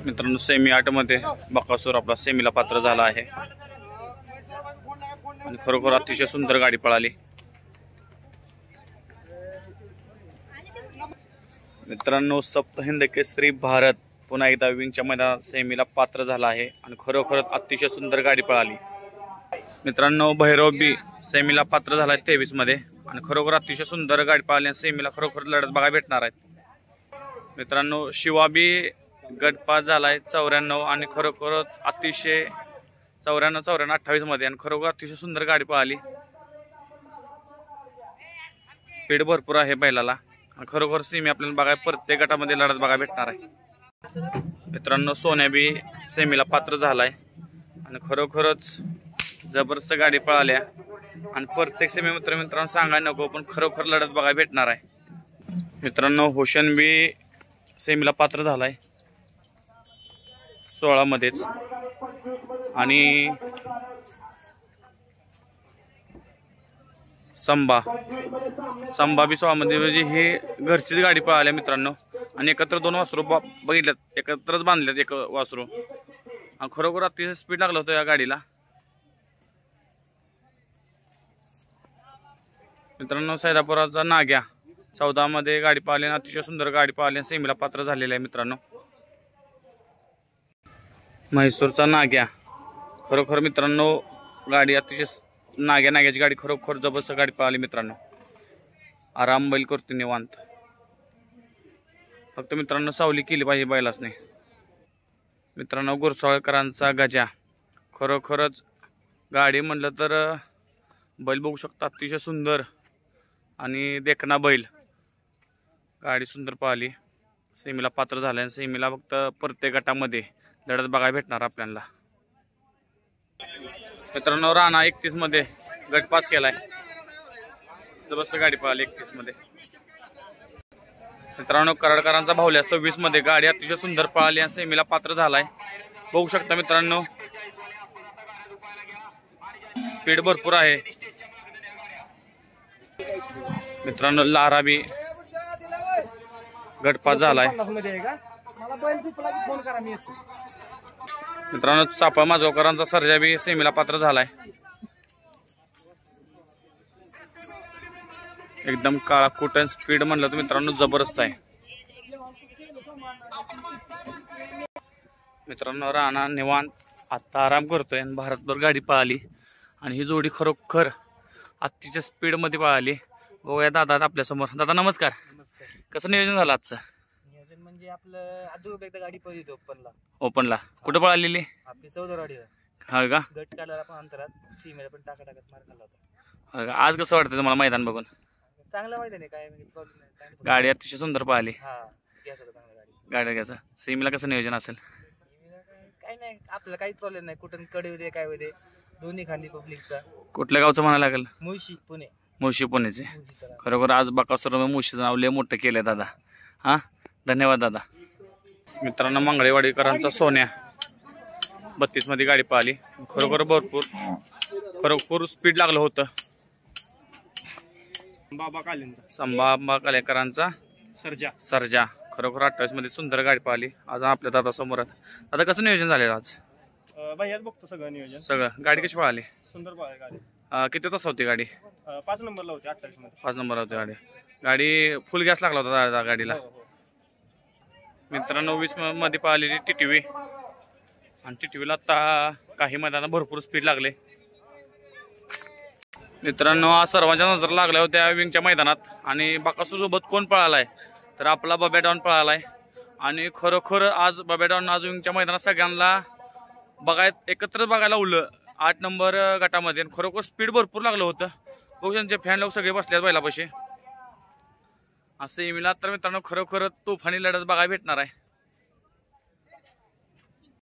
मित्रांनो सेमी 8 मध्ये बकासूर आपला सेमीला पात्र झाला आहे आणि खरोखर अतिशय सुंदर गाडी पळाली। मित्रांनो सप्तहिंद केसरी भारत पुन्हा एकदा विंगच्या मैदानात सेमीला पात्र झाला आहे आणि खरोखर अतिशय सुंदर गाडी पळाली। मित्रांनो भैरव बी सेमीला पात्र झाला आहे 23 मध्ये आणि खरोखर अतिशय सुंदर गाडी पळाली। सेमीला खरोखर लढत बघायला भेटणार आहे। मित्रांनो शिवा बी गट पास झालाय 94 आणि खरोखर अतिशय 94 28 मध्ये आणि खरोखर अतिशय सुंदर गाडी पळाली। स्पीड भरपूर आहे बैलाला आणि खरोखर सेमी आपल्याला बघायला प्रत्येक गटामध्ये लढत बघायला भेटणार आहे। मित्रांनो सोन्या बी सेमीला पात्र झालाय आणि खरोखरच जबरदस्त गाडी पळाल्या आणि प्रत्येक सेमी मित्रांनो सांगायला नको पण खरोखर लढत बघायला भेटणार आहे। मित्रांनो होशन बी सेमीला पात्र झालाय 16 मध्येच आणि संभा बी 16 मध्ये म्हणजे ही घरचीच गाडी पळाली मित्रांनो आणि एकत्र दोन वासरू बघितल्यात एकत्रच बांधल्यात एक वासरू आणि खरोखर अतिशय स्पीड लागलं होतं या गाडीला। मित्रांनो सैदापुराचा नाग्या 14 मध्ये गाडी पळाली आणि अतिशय सुंदर गाडी पळाली सेमीला पात्र झालेला आहे। मित्रांनो म्हैसूरचा नाग्या खरोखर मित्रांनो गाडी अतिशय नाग्याची गाडी खरोखर जबरदस्त गाडी पळाली। मित्रांनो आराम बैल करतो निवांत फक्त मित्रांनो सावली केली पाहिजे बैलाच नाही। मित्रांनो गुरसाळकरांचा गजा खरोखरच गाडी म्हटलं तर बैल बघू शकता अतिशय सुंदर आणि देखना बैल गाडी सुंदर पळाली सेमीला पात्र झाले आणि सेमीला फक्त प्रत्येक गटामध्ये लढत बघायला भेटणार आपल्याला। मित्रांनो राणा 31 मध्ये गट पास केलाय जबरदस्त गाडी पळाली 31 मध्ये। मित्रांनो कराडकरांचा भावल्या 26 मध्ये गाडी अतिशय सुंदर पळाली आणि सेमीला पात्र झालाय बघू शकता मित्रांनो स्पीड भरपूर आहे। मित्रांनो लारा बी गट पास झालाय। मित्रांनो चापा माजगावकरांचा सर्जा बी सेमीला पात्र झालाय एकदम काळा कुटन स्पीड म्हणलं तर मित्रांनो जबरदस्त आहे। मित्रांनो राणा निवांत आता आराम करतोय आणि भारतभर गाडी पळाली आणि ही जोडी खरोखर अतिशय स्पीड मध्ये पळाली। बघूया दादा आपल्या समोर। दादा नमस्कार। कसं नियोजन झालं आजचं? नियोजन म्हणजे आपलं आजूबाजू एकदा गाडी पळली ओपनला कुठं पळालेली आपली 14 गाडी हा का गट काढायला पण अंतरात सीमेला पण टाकत मार खाल्ला होता। आज कसं वाटतं तुम्हाला मैदान बघून? चांगलं मैदान आहे काय म्हणजे प्रॉब्लेम नाही। गाडी अतिशय सुंदर पळाली गाडी गाडी घ्यायचं सीमेला कसं नियोजन असेल? काय नाही आपल्याला काहीच प्रॉब्लेम नाही कुठून कडे होते काय होते दोन्ही खांदी पब्लिकचा। कुठल्या गावचं म्हणायला लागेल? मुळशी पुणेचे खरोखर आज बकासूर मुळशीचं नाव लय मोठं केलंय दादा। हा धन्यवाद दादा। मित्रांनो मंगळेवाडीकरांचा सोन्या 32 मध्ये गाडी पळाली खरोखर खरोखर स्पीड लागलं होतं। बाबा कालेकरांचा सर्जा खरोखर 28 मध्ये सुंदर गाडी पळाली आज आपल्या दादा समोर। आता कसं नियोजन झालेलं आज? बघतो सगळं नियोजन सगळं गाडी कशी पळाली? सुंदर पळाली गाडी। किती तास होती गाडी? 5 नंबरला होती 28 मध्ये 5 नंबर होती गाडी फुल गॅस लागला होता दादा गाडीला। मित्रांनो 20 मध्ये पळालेली टीटीव्ही आणि टीटीव्हीला आता काही मैदानात भरपूर स्पीड लागले। मित्रांनो आज सर्वांच्या नजर लागल्या होत्या विंगच्या मैदानात आणि बकासूर सोबत कोण पळालाय तर आपला बब्या डॉन पळालाय आणि खरोखर आज बब्या डॉन आज विंगच्या मैदानात सगळ्यांना एकत्र बघायला उरलं 8 नंबर गटामध्ये खरोखर स्पीड भरपूर लागलं होतं बघू त्यांचे फॅन लोक सगळे बसल्यात बैलापाशी। असं सेमीला तर मित्रांनो खरोखर तुफानी लढत बघायला भेटणार आहे।